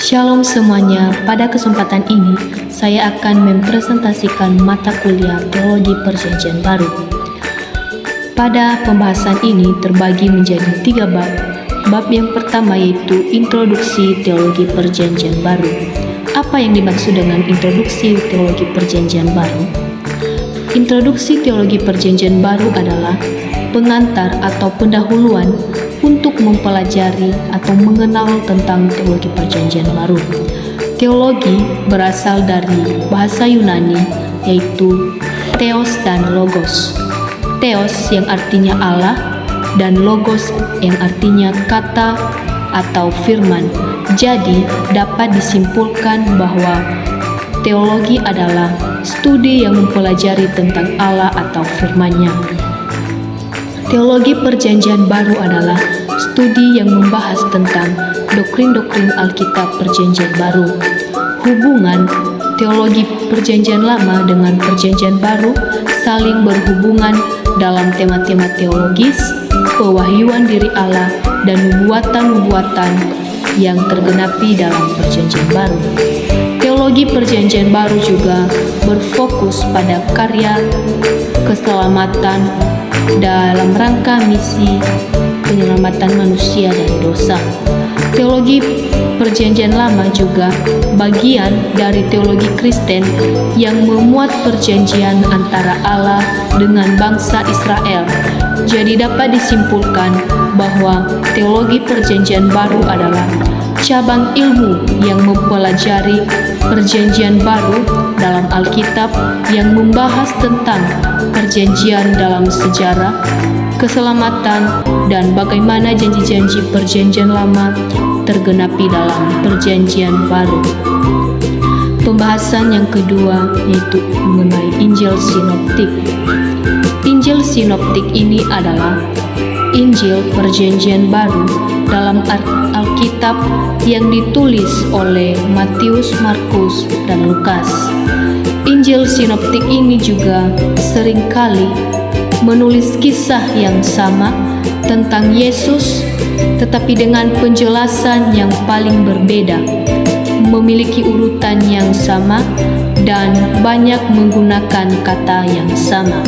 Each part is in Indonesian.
Shalom semuanya, pada kesempatan ini saya akan mempresentasikan mata kuliah Teologi Perjanjian Baru. Pada pembahasan ini terbagi menjadi 3 bab. Bab yang pertama yaitu Introduksi Teologi Perjanjian Baru. Apa yang dimaksud dengan Introduksi Teologi Perjanjian Baru? Introduksi Teologi Perjanjian Baru adalah pengantar atau pendahuluan untuk mempelajari atau mengenal tentang teologi perjanjian baru. Teologi berasal dari bahasa Yunani yaitu theos dan logos. Theos yang artinya Allah dan logos yang artinya kata atau firman. Jadi dapat disimpulkan bahwa teologi adalah studi yang mempelajari tentang Allah atau firman-Nya. Teologi Perjanjian Baru adalah studi yang membahas tentang doktrin-doktrin Alkitab Perjanjian Baru. Hubungan teologi Perjanjian Lama dengan Perjanjian Baru saling berhubungan dalam tema-tema teologis, pewahyuan diri Allah, dan nubuatan-nubuatan yang tergenapi dalam Perjanjian Baru. Teologi Perjanjian Baru juga berfokus pada karya keselamatan dalam rangka misi penyelamatan manusia dari dosa. Teologi Perjanjian Lama juga bagian dari teologi Kristen yang memuat perjanjian antara Allah dengan bangsa Israel. Jadi dapat disimpulkan bahwa teologi Perjanjian Baru adalah cabang ilmu yang mempelajari Perjanjian Baru dalam Alkitab yang membahas tentang perjanjian dalam sejarah, keselamatan, dan bagaimana janji-janji Perjanjian Lama tergenapi dalam Perjanjian Baru. Pembahasan yang kedua yaitu mengenai Injil Sinoptik. Injil Sinoptik ini adalah Injil Perjanjian Baru dalam Alkitab yang ditulis oleh Matius, Markus, dan Lukas. Injil Sinoptik ini juga seringkali menulis kisah yang sama tentang Yesus, tetapi dengan penjelasan yang paling berbeda, memiliki urutan yang sama, dan banyak menggunakan kata yang sama.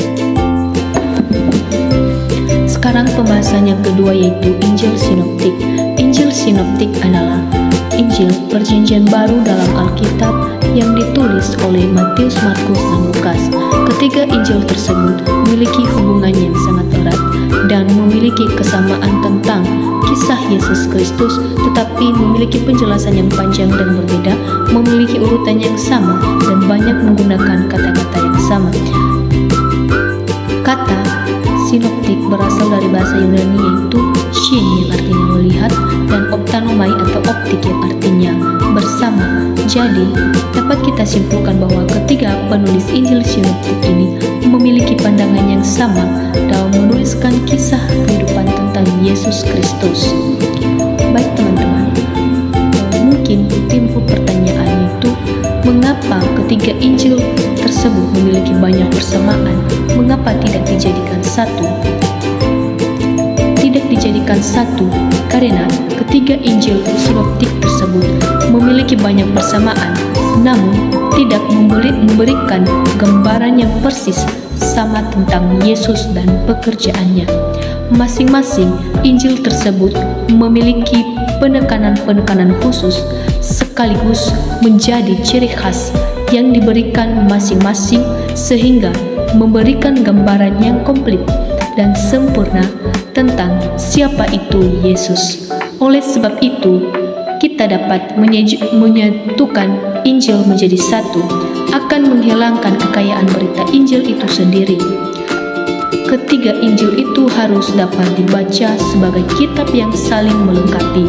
Sekarang pembahasan yang kedua yaitu Injil Sinoptik. Injil Sinoptik adalah Injil Perjanjian Baru dalam Alkitab yang ditulis oleh Matius, Markus, dan Lukas. Ketiga Injil tersebut memiliki hubungan yang sangat erat dan memiliki kesamaan tentang kisah Yesus Kristus, tetapi memiliki penjelasan yang panjang dan berbeda, memiliki urutan yang sama, dan banyak menggunakan kata-kata yang sama. Kata sinoptik berasal dari bahasa Yunani yaitu shin yang artinya melihat dan optanomai atau optik yang artinya bersama. Jadi dapat kita simpulkan bahwa ketiga penulis Injil Sinoptik ini memiliki pandangan yang sama dalam menuliskan kisah kehidupan tentang Yesus Kristus. Baik teman-teman, mungkin timbul pertanyaan itu, mengapa ketiga Injil tersebut memiliki banyak persamaan? Mengapa tidak dijadikan satu? Tidak dijadikan satu karena ketiga Injil Sinoptik tersebut memiliki banyak persamaan, namun tidak memberikan gambaran yang persis sama tentang Yesus dan pekerjaannya. Masing-masing Injil tersebut memiliki penekanan-penekanan khusus sekaligus menjadi ciri khas yang diberikan masing-masing sehingga memberikan gambaran yang komplit dan sempurna tentang siapa itu Yesus. Oleh sebab itu, kita dapat menyatukan Injil menjadi satu, akan menghilangkan kekayaan berita Injil itu sendiri. Ketiga Injil itu harus dapat dibaca sebagai kitab yang saling melengkapi.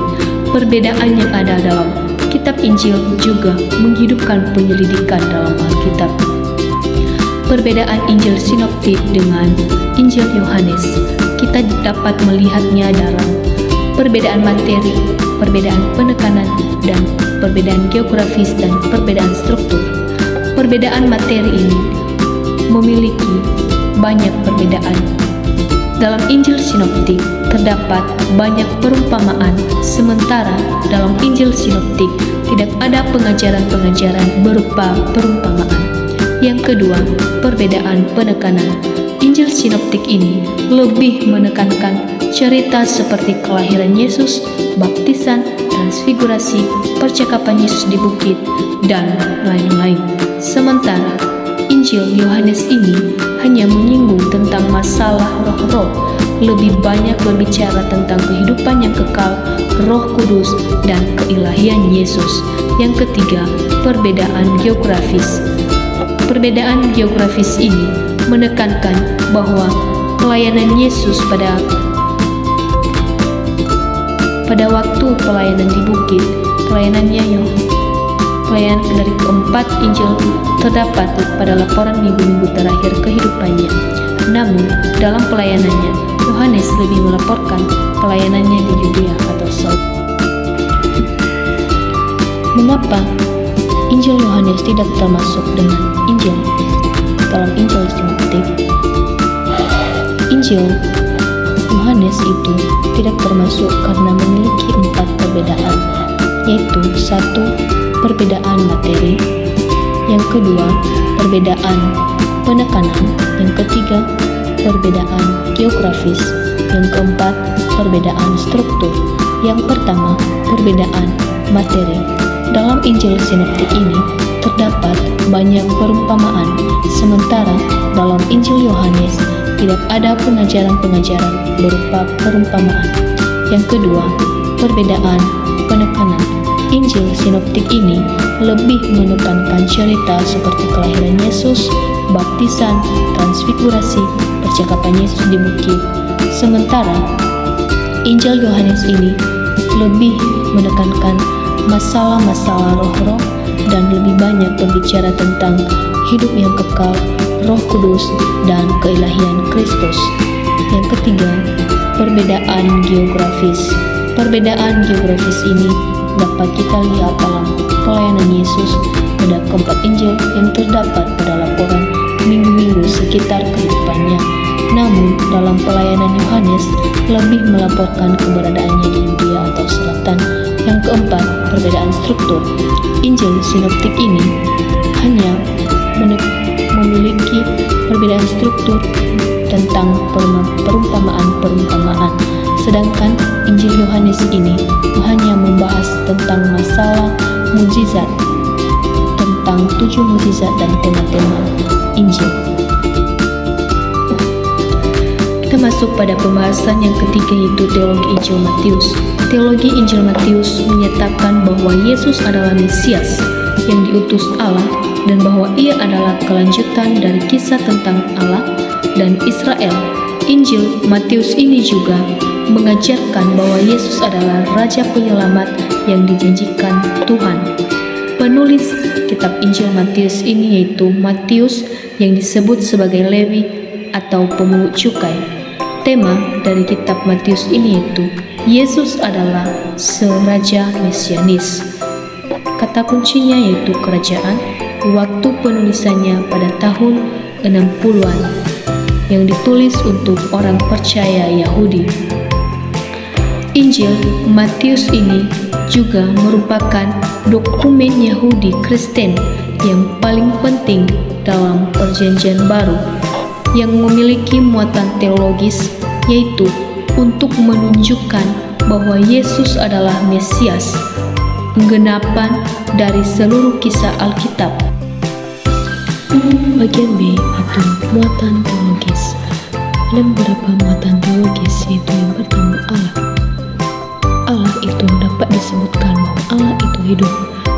Perbedaan yang ada dalam kitab Injil juga menghidupkan penyelidikan dalam Alkitab. Perbedaan Injil Sinoptik dengan Injil Yohanes, kita dapat melihatnya dalam perbedaan materi, perbedaan penekanan, dan perbedaan geografis dan perbedaan struktur. Perbedaan materi ini memiliki banyak perbedaan. Dalam Injil Sinoptik terdapat banyak perumpamaan, sementara dalam Injil Sinoptik tidak ada pengajaran-pengajaran berupa perumpamaan. Yang kedua, perbedaan penekanan. Injil sinoptik ini lebih menekankan cerita seperti kelahiran Yesus, baptisan, transfigurasi, percakapan Yesus di bukit, dan lain-lain. Sementara Injil Yohanes ini hanya menyinggung tentang masalah roh-roh, lebih banyak berbicara tentang kehidupan yang kekal, Roh Kudus, dan keilahian Yesus. Yang ketiga, perbedaan geografis. Perbedaan geografis ini menekankan bahwa pelayanan Yesus pada waktu pelayanan di bukit, pelayanan dari keempat Injil terdapat pada laporan minggu-minggu terakhir kehidupannya. Namun, dalam pelayanannya, Yohanes lebih melaporkan pelayanannya di Yudea atau Saudi. Mengapa Injil Yohanes tidak termasuk dengan Injil dalam Injil sinoptik? Injil Yohanes itu tidak termasuk karena memiliki 4 perbedaan, yaitu 1. Perbedaan materi, yang kedua, perbedaan penekanan, yang ketiga, perbedaan geografis, yang keempat, perbedaan struktur, yang pertama, perbedaan materi. Dalam Injil sinoptik ini terdapat banyak perumpamaan, sementara dalam Injil Yohanes tidak ada pengajaran-pengajaran berupa perumpamaan. Yang kedua, perbedaan penekanan. Injil sinoptik ini lebih menekankan cerita seperti kelahiran Yesus, baptisan, transfigurasi, percakapan Yesus di bukit. Sementara Injil Yohanes ini lebih menekankan masalah-masalah roh-roh dan lebih banyak berbicara tentang hidup yang kekal, Roh Kudus, dan keilahian Kristus. Yang ketiga, perbedaan geografis. Perbedaan geografis ini dapat kita lihat dalam pelayanan Yesus pada keempat Injil yang terdapat pada laporan minggu-minggu sekitar kehidupannya. Namun, dalam pelayanan Yohanes lebih melaporkan keberadaannya di Yudea atau selatan. Yang keempat, perbedaan struktur. Injil sinoptik ini hanya memiliki perbedaan struktur tentang perumpamaan-perumpamaan. Sedangkan Injil Yohanes ini hanya membahas tentang masalah mukjizat, tentang 7 mukjizat dan tema-tema Injil. Kita masuk pada pembahasan yang ketiga, yaitu teologi Injil Matius. Teologi Injil Matius menyatakan bahwa Yesus adalah Mesias yang diutus Allah dan bahwa ia adalah kelanjutan dari kisah tentang Allah dan Israel. Injil Matius ini juga mengajarkan bahwa Yesus adalah Raja Penyelamat yang dijanjikan Tuhan. Penulis kitab Injil Matius ini yaitu Matius yang disebut sebagai Lewi atau pemungut cukai. Tema dari kitab Matius ini yaitu Yesus adalah Seraja Mesianis. Kata kuncinya yaitu kerajaan. Waktu penulisannya pada tahun 60-an yang ditulis untuk orang percaya Yahudi. Injil Matius ini juga merupakan dokumen Yahudi Kristen yang paling penting dalam Perjanjian Baru yang memiliki muatan teologis, yaitu untuk menunjukkan bahwa Yesus adalah Mesias, penggenapan dari seluruh kisah Alkitab. Bagian B itu muatan teologis. Ada beberapa muatan teologis, yaitu yang pertama Allah. Allah itu dapat disebutkan bahwa Allah itu hidup.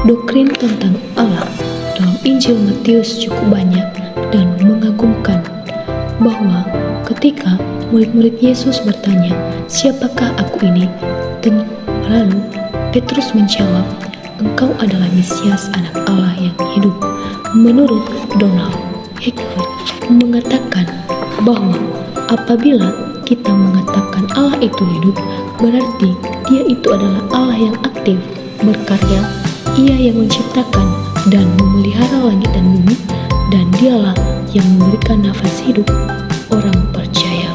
Doktrin tentang Allah dalam Injil Matius cukup banyak dan mengagumkan, bahwa ketika murid-murid Yesus bertanya, "Siapakah aku ini?" Lalu Petrus menjawab, "Engkau adalah Mesias, anak Allah yang hidup." Menurut Donald Hickley mengatakan bahwa apabila kita mengatakan Allah itu hidup, berarti Dia itu adalah Allah yang aktif, berkarya, Ia yang menciptakan dan memelihara langit dan bumi, dan Dialah yang memberikan nafas hidup orang percaya.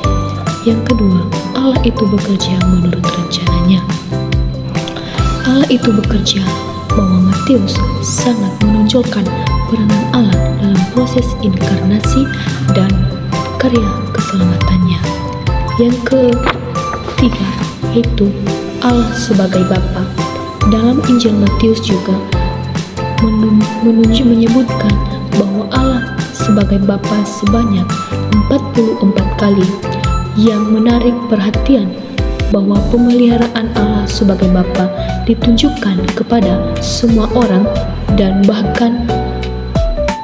Yang kedua, Allah itu bekerja menurut rencananya. Allah itu bekerja bahwa Matius sangat menonjolkan peranan Allah dalam proses inkarnasi dan karya keselamatannya. Yang ketiga yaitu Allah sebagai Bapa. Dalam Injil Matius juga menyebutkan bahwa Allah sebagai Bapa sebanyak 44 kali, yang menarik perhatian bahwa pemeliharaan Allah sebagai Bapa ditunjukkan kepada semua orang dan bahkan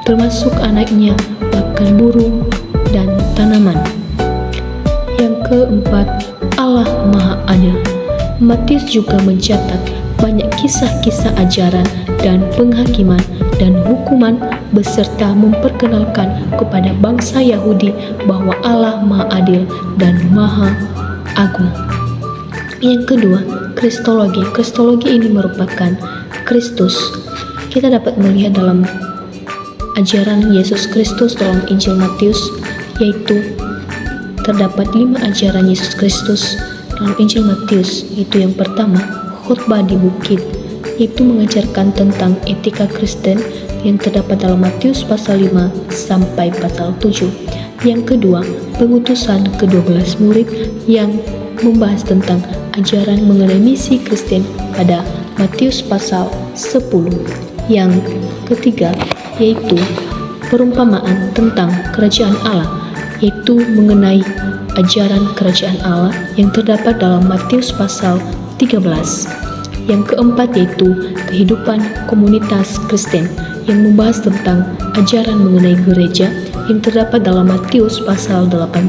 termasuk anaknya, bahkan burung dan tanaman. Yang keempat, Allah Maha Adil. Matius juga mencatat banyak kisah-kisah ajaran dan penghakiman dan hukuman beserta memperkenalkan kepada bangsa Yahudi bahwa Allah Maha Adil dan Maha Agung. Yang kedua, Kristologi. Kristologi ini merupakan Kristus. Kita dapat melihat dalam ajaran Yesus Kristus dalam Injil Matius, yaitu terdapat 5 ajaran Yesus Kristus dalam Injil Matius. Itu yang pertama, khotbah di bukit, yaitu mengajarkan tentang etika Kristen yang terdapat dalam Matius pasal 5 sampai pasal 7. Yang kedua, pengutusan ke-12 murid yang membahas tentang ajaran mengenai misi Kristen pada Matius pasal 10. Yang ketiga, yaitu perumpamaan tentang kerajaan Allah, yaitu mengenai ajaran kerajaan Allah yang terdapat dalam Matius pasal 13. Yang keempat yaitu kehidupan komunitas Kristen yang membahas tentang ajaran mengenai gereja yang terdapat dalam Matius pasal 18.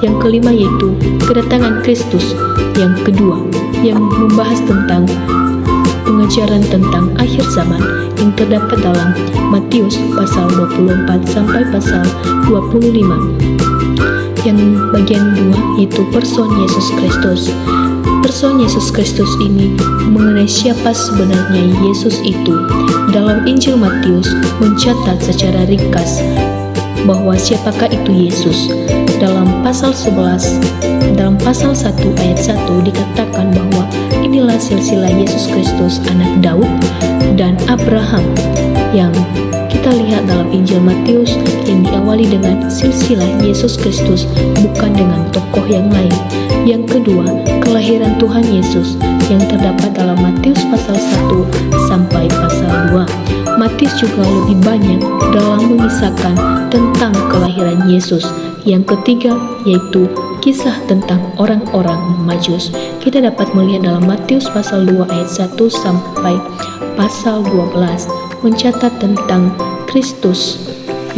Yang kelima yaitu kedatangan Kristus yang kedua yang membahas tentang pengajaran tentang akhir zaman yang terdapat dalam Matius pasal 24 sampai pasal 25. Yang bagian 2 yaitu person Yesus Kristus. Person Yesus Kristus ini mengenai siapa sebenarnya Yesus itu. Dalam Injil Matius mencatat secara ringkas bahwa siapakah itu Yesus. Dalam pasal 11, dalam pasal 1 ayat 1 dikatakan bahwa inilah silsilah Yesus Kristus anak Daud dan Abraham, yang kita lihat dalam Injil Matius yang diawali dengan silsilah Yesus Kristus, bukan dengan tokoh yang lain. Yang kedua, kelahiran Tuhan Yesus yang terdapat dalam Matius pasal 1 sampai pasal 2. Matius juga lebih banyak dalam mengisahkan tentang kelahiran Yesus. Yang ketiga yaitu kisah tentang orang-orang Majus. Kita dapat melihat dalam Matius pasal 2 ayat 1 sampai pasal 12 mencatat tentang Kristus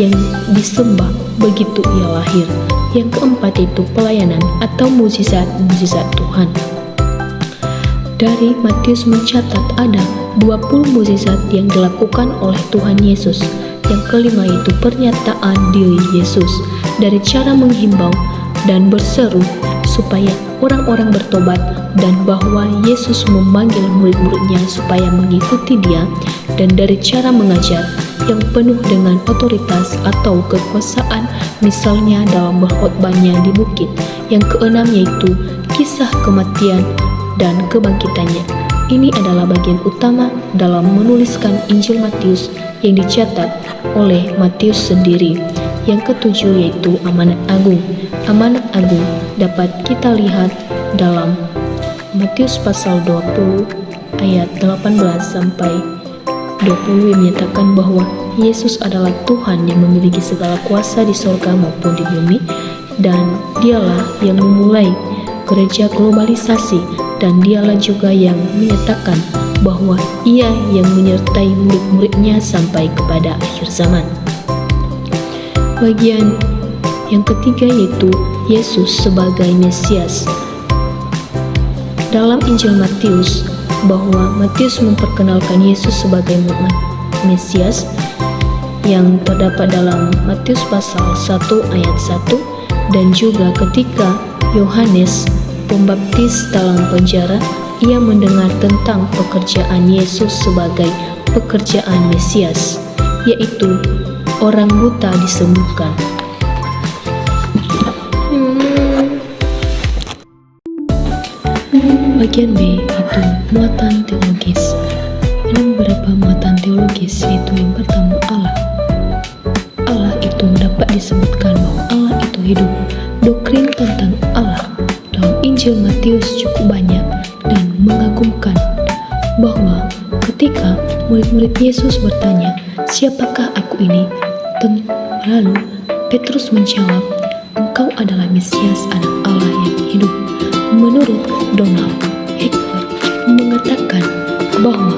yang disembah begitu ia lahir. Yang keempat yaitu pelayanan atau mukjizat-mukjizat Tuhan. Dari Matius mencatat ada 20 mukjizat yang dilakukan oleh Tuhan Yesus. Yang kelima yaitu pernyataan diri Yesus, dari cara menghimbau dan berseru supaya orang-orang bertobat, dan bahwa Yesus memanggil murid-muridnya supaya mengikuti dia, dan dari cara mengajar yang penuh dengan otoritas atau kekuasaan, misalnya dalam berkhotbahnya di bukit. Yang keenam yaitu kisah kematian dan kebangkitannya. Ini adalah bagian utama dalam menuliskan Injil Matius yang dicatat oleh Matius sendiri. Yang ketujuh yaitu amanat agung. Amanat agung dapat kita lihat dalam Matius pasal 20 ayat 18 sampai 20 yang menyatakan bahwa Yesus adalah Tuhan yang memiliki segala kuasa di surga maupun di bumi, dan dialah yang memulai gereja globalisasi, dan dialah juga yang menyatakan bahwa ia yang menyertai murid-muridnya sampai kepada akhir zaman. Bagian yang ketiga yaitu Yesus sebagai Mesias. Dalam Injil Matius, bahwa Matius memperkenalkan Yesus sebagai Mesias yang terdapat dalam Matius pasal 1 ayat 1, dan juga ketika Yohanes Pembaptis dalam penjara, ia mendengar tentang pekerjaan Yesus sebagai pekerjaan Mesias, yaitu orang buta disembuhkan. Bagian B yaitu muatan teologis. Ada beberapa muatan disebutkan bahwa Allah itu hidup. Doktrin tentang Allah dalam Injil Matius cukup banyak dan mengagumkan, bahwa ketika murid-murid Yesus bertanya, "Siapakah aku ini?" Lalu Petrus menjawab, "Engkau adalah Mesias, Anak Allah yang hidup." Menurut Donald Hector mengatakan bahwa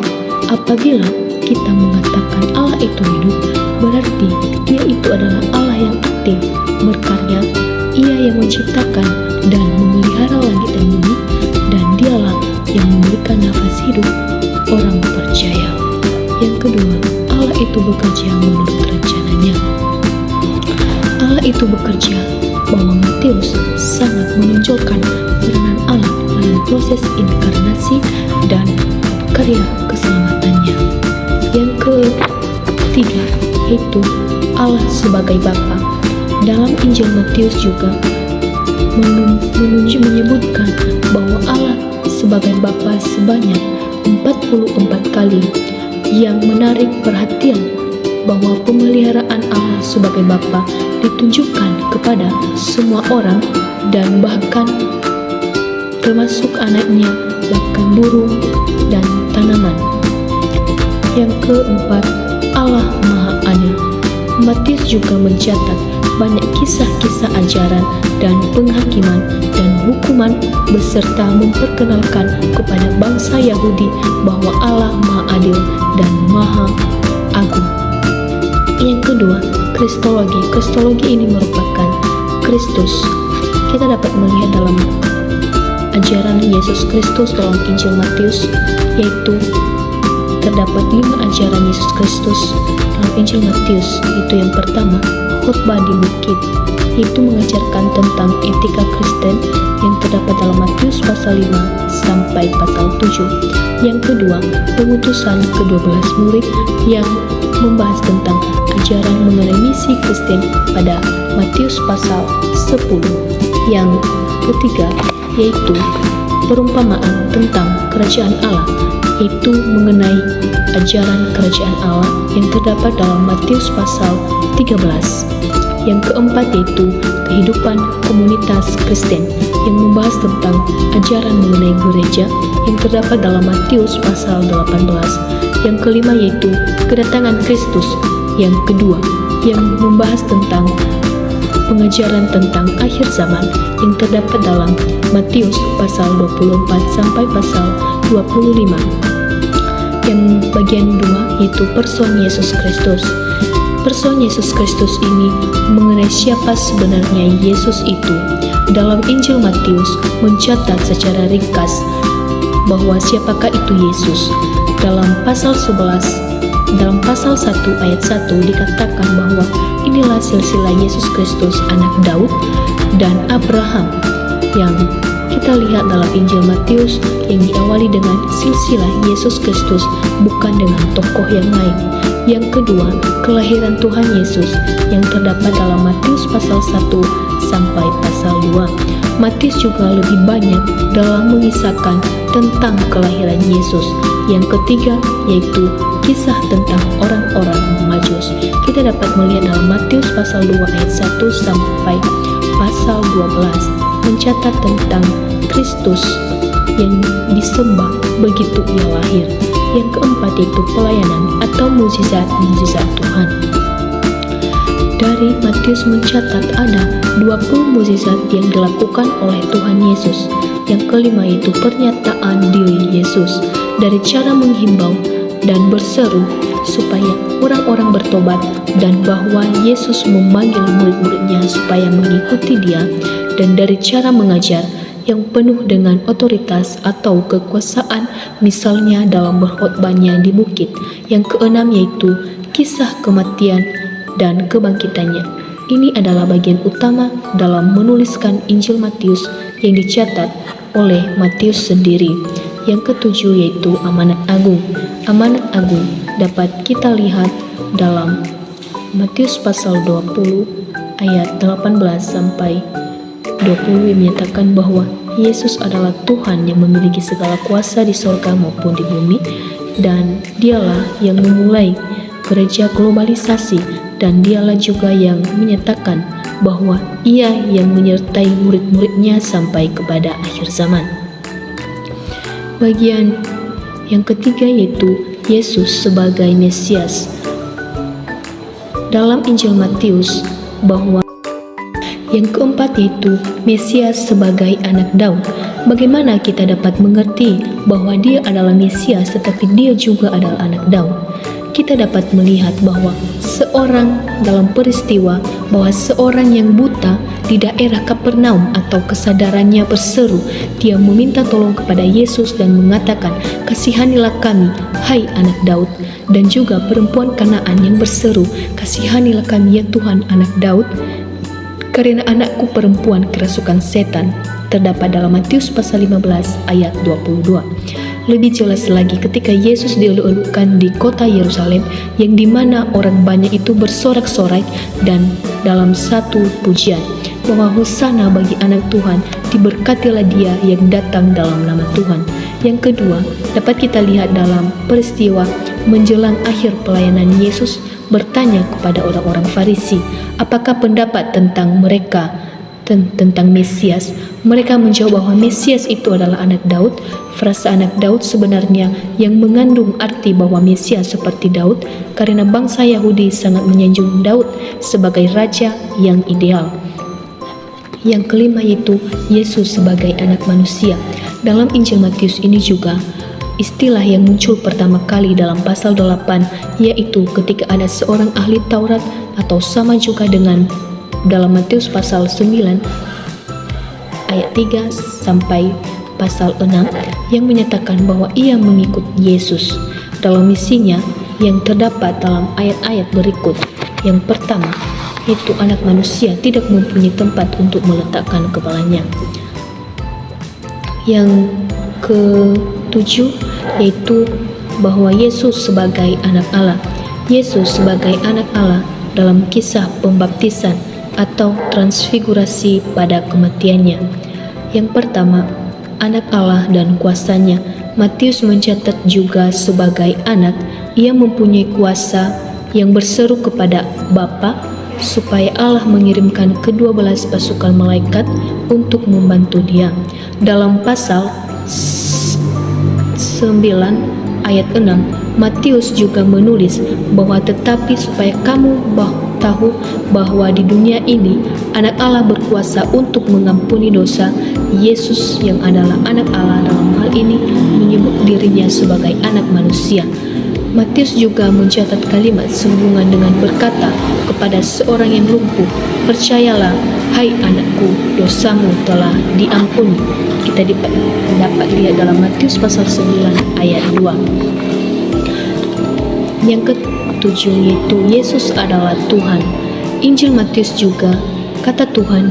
apabila kita mengatakan Allah itu hidup, berarti Dia itu adalah Allah yang aktif, berkarya, Ia yang menciptakan dan memelihara langit dan bumi, dan Dialah yang memberikan nafas hidup orang percaya. Yang kedua, Allah itu bekerja menurut rencananya. Allah itu bekerja, bahwa Matius sangat menonjolkan peranan Allah dalam proses inkarnasi dan karya keselamatannya. Yang ketiga, yaitu Allah sebagai Bapa. Dalam Injil Matius juga menyebutkan bahwa Allah sebagai Bapa sebanyak 44 kali, yang menarik perhatian bahwa pemeliharaan Allah sebagai Bapa ditunjukkan kepada semua orang, dan bahkan termasuk anaknya, bahkan burung dan tanaman. Yang keempat, Allah Maha Adil. Matius juga mencatat banyak kisah-kisah ajaran dan penghakiman dan hukuman, beserta memperkenalkan kepada bangsa Yahudi bahwa Allah Maha Adil dan Maha Agung. Yang kedua, Kristologi. Kristologi ini merupakan Kristus. Kita dapat melihat dalam ajaran Yesus Kristus dalam Injil Matius, yaitu terdapat 5 ajaran Yesus Kristus dalam Injil Matius. Yaitu yang pertama, khotbah di bukit, yaitu mengajarkan tentang etika Kristen yang terdapat dalam Matius pasal 5 sampai pasal 7. Yang kedua, pengutusan ke-12 murid yang membahas tentang ajaran mengenai misi Kristen pada Matius pasal 10. Yang ketiga, yaitu perumpamaan tentang kerajaan Allah, yaitu mengenai ajaran kerajaan Allah yang terdapat dalam Matius pasal 13. Yang keempat, yaitu kehidupan komunitas Kristen yang membahas tentang ajaran mengenai gereja yang terdapat dalam Matius pasal 18. Yang kelima, yaitu kedatangan Kristus yang kedua yang membahas tentang pengajaran tentang akhir zaman yang terdapat dalam Matius pasal 24 sampai pasal 25. Yang bagian 2, yaitu person Yesus Kristus. Person Yesus Kristus ini mengenai siapa sebenarnya Yesus itu. Dalam Injil Matius mencatat secara ringkas bahwa siapakah itu Yesus. Dalam pasal 1 ayat 1 dikatakan bahwa inilah silsilah Yesus Kristus anak Daud dan Abraham, yang kita lihat dalam Injil Matius yang diawali dengan silsilah Yesus Kristus, bukan dengan tokoh yang lain. Yang kedua, kelahiran Tuhan Yesus yang terdapat dalam Matius pasal 1 sampai pasal 2. Matius juga lebih banyak dalam mengisahkan tentang kelahiran Yesus. Yang ketiga, yaitu kisah tentang orang-orang Majus. Kita dapat melihat dalam Matius pasal 2 ayat 1 sampai pasal 12 mencatat tentang Kristus yang disembah begitu ia lahir. Yang keempat, yaitu pelayanan atau mukjizat-mukjizat Tuhan. Dari Matius mencatat ada 20 mukjizat yang dilakukan oleh Tuhan Yesus. Yang kelima, yaitu pernyataan diri Yesus dari cara menghimbau dan berseru supaya orang-orang bertobat, dan bahwa Yesus memanggil murid-muridnya supaya mengikuti Dia, dan dari cara mengajar yang penuh dengan otoritas atau kekuasaan, misalnya dalam berkhotbahnya di bukit. Yang keenam, yaitu kisah kematian dan kebangkitannya. Ini adalah bagian utama dalam menuliskan Injil Matius yang dicatat oleh Matius sendiri. Yang ketujuh, yaitu amanat agung. Amanat agung dapat kita lihat dalam Matius pasal 20 ayat 18 sampai 20 yang menyatakan bahwa Yesus adalah Tuhan yang memiliki segala kuasa di surga maupun di bumi, dan Dialah yang memulai gereja globalisasi dan dialah juga yang menyatakan bahwa ia yang menyertai murid-muridnya sampai kepada akhir zaman. Bagian yang ketiga yaitu Yesus sebagai Mesias. Dalam Injil Matius bahwa yang keempat yaitu Mesias sebagai anak Daud. Bagaimana kita dapat mengerti bahwa dia adalah Mesias tetapi dia juga adalah anak Daud? Kita dapat melihat bahwa seorang dalam peristiwa bahwa seorang yang buta di daerah Kapernaum atau kesadarannya berseru, dia meminta tolong kepada Yesus dan mengatakan, "Kasihanilah kami, hai anak Daud." Dan juga perempuan Kanaan yang berseru, "Kasihanilah kami ya Tuhan, anak Daud, karena anakku perempuan kerasukan setan." Terdapat dalam Matius pasal 15 ayat 22. Lebih jelas lagi ketika Yesus dieluk-elukkan di kota Yerusalem yang dimana orang banyak itu bersorak-sorai dan dalam satu pujian bahwa Hosana bagi anak Tuhan, diberkatilah dia yang datang dalam nama Tuhan. Yang kedua, dapat kita lihat dalam peristiwa menjelang akhir pelayanan Yesus bertanya kepada orang-orang Farisi, apakah pendapat tentang mereka tentang Mesias. Mereka menjawab bahwa Mesias itu adalah anak Daud. Frasa anak Daud sebenarnya yang mengandung arti bahwa Mesias seperti Daud, karena bangsa Yahudi sangat menyanjung Daud sebagai raja yang ideal. Yang kelima yaitu Yesus sebagai anak manusia. Dalam Injil Matius ini juga istilah yang muncul pertama kali dalam pasal 8 yaitu ketika ada seorang ahli Taurat, atau sama juga dengan dalam Matius pasal 9 ayat 3 sampai pasal 6 yang menyatakan bahwa ia mengikut Yesus dalam misinya yang terdapat dalam ayat-ayat berikut. Yang pertama, yaitu anak manusia tidak mempunyai tempat untuk meletakkan kepalanya. Yang ketujuh, yaitu bahwa Yesus sebagai anak Allah. Yesus sebagai anak Allah dalam kisah pembaptisan atau transfigurasi pada kematiannya. Yang pertama, anak Allah dan kuasanya. Matius mencatat juga sebagai anak, ia mempunyai kuasa yang berseru kepada Bapa supaya Allah mengirimkan ke-12 pasukan malaikat untuk membantu dia. Dalam pasal 9 ayat 6, Matius juga menulis bahwa tetapi supaya kamu tahu bahwa di dunia ini anak Allah berkuasa untuk mengampuni dosa. Yesus yang adalah anak Allah dalam hal ini menyebut dirinya sebagai anak manusia. Matius juga mencatat kalimat sehubungan dengan berkata kepada seorang yang lumpuh, "Percayalah, hai anakku, dosamu telah diampuni." Kita dapat lihat dalam Matius pasal 9 ayat 2. Yang ketujuh yaitu Yesus adalah Tuhan. Injil Matius juga kata Tuhan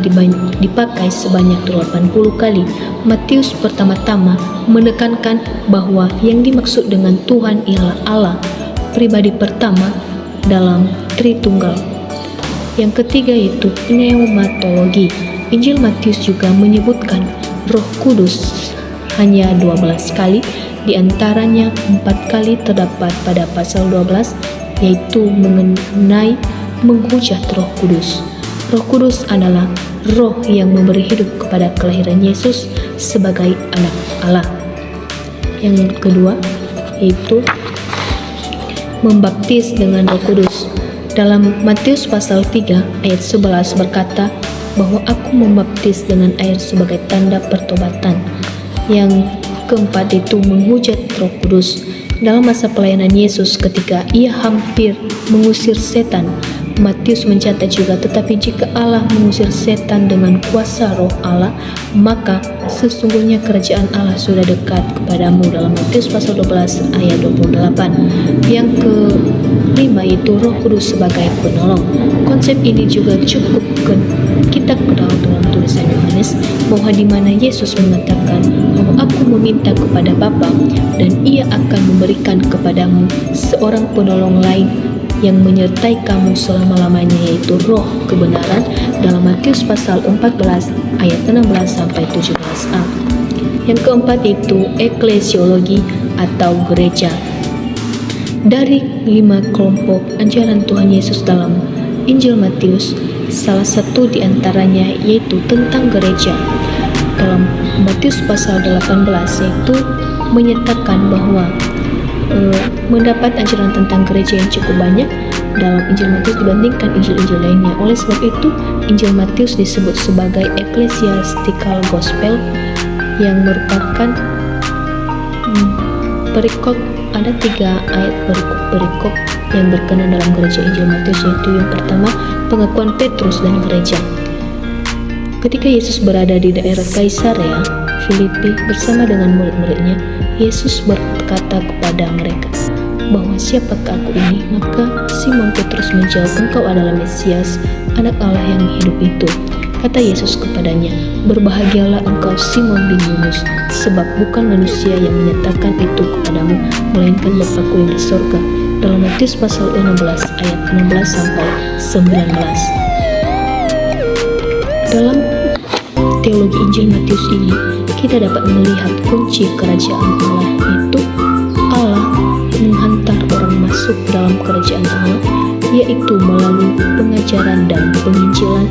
dipakai sebanyak 80 kali. Matius pertama-tama menekankan bahwa yang dimaksud dengan Tuhan ialah Allah, pribadi pertama dalam Tritunggal. Yang ketiga yaitu pneumatologi. Injil Matius juga menyebutkan Roh Kudus hanya 12 kali, di antaranya 4 kali terdapat pada pasal 12 yaitu mengenai menghujat Roh Kudus. Roh Kudus adalah roh yang memberi hidup kepada kelahiran Yesus sebagai anak Allah. Yang kedua yaitu membaptis dengan Roh Kudus. Dalam Matius pasal 3 ayat 11 berkata bahwa aku membaptis dengan air sebagai tanda pertobatan. Yang keempat itu menghujat Roh Kudus. Dalam masa pelayanan Yesus ketika ia hampir mengusir setan, Matius mencatat juga, tetapi jika Allah mengusir setan dengan kuasa Roh Allah, maka sesungguhnya kerajaan Allah sudah dekat kepadamu. Dalam Matius pasal 12 ayat 28. Yang kelima itu Roh Kudus sebagai penolong. Konsep ini juga cukup kita kenal dalam tulisan Yohanes bahwa di mana Yesus mengatakan bahwa aku meminta kepada Bapa dan ia akan memberikan kepadamu seorang penolong lain yang menyertai kamu selama-lamanya, yaitu Roh kebenaran, dalam Matius pasal 14 ayat 16 sampai 17a. Yang keempat itu eklesiologi atau gereja. Dari 5 kelompok ajaran Tuhan Yesus dalam Injil Matius, salah satu di antaranya yaitu tentang gereja. Dalam Matius pasal 18 yaitu menyatakan bahwa mendapat ajaran tentang gereja yang cukup banyak dalam Injil Matius dibandingkan Injil-Injil lainnya. Oleh sebab itu, Injil Matius disebut sebagai ecclesiastical gospel yang merupakan perikop. Ada 3 ayat perikop yang berkenan dalam gereja Injil Matius, yaitu yang pertama, pengakuan Petrus dan gereja. Ketika Yesus berada di daerah Kaisarea Filipi bersama dengan murid-muridnya, Yesus berkata kepada mereka bahwa siapakah aku ini? Maka Simon Petrus menjawab, engkau adalah Mesias, anak Allah yang hidup itu. Kata Yesus kepadanya, berbahagialah engkau Simon bin Yunus, sebab bukan manusia yang menyatakan itu kepadamu, melainkan Bapa-Ku yang di sorga. Dalam Matius pasal 16 ayat 16 sampai 19. Dalam teologi Injil Matius ini, kita dapat melihat kunci kerajaan Allah, yaitu Allah menghantar orang masuk dalam kerajaan Allah, yaitu melalui pengajaran dan penginjilan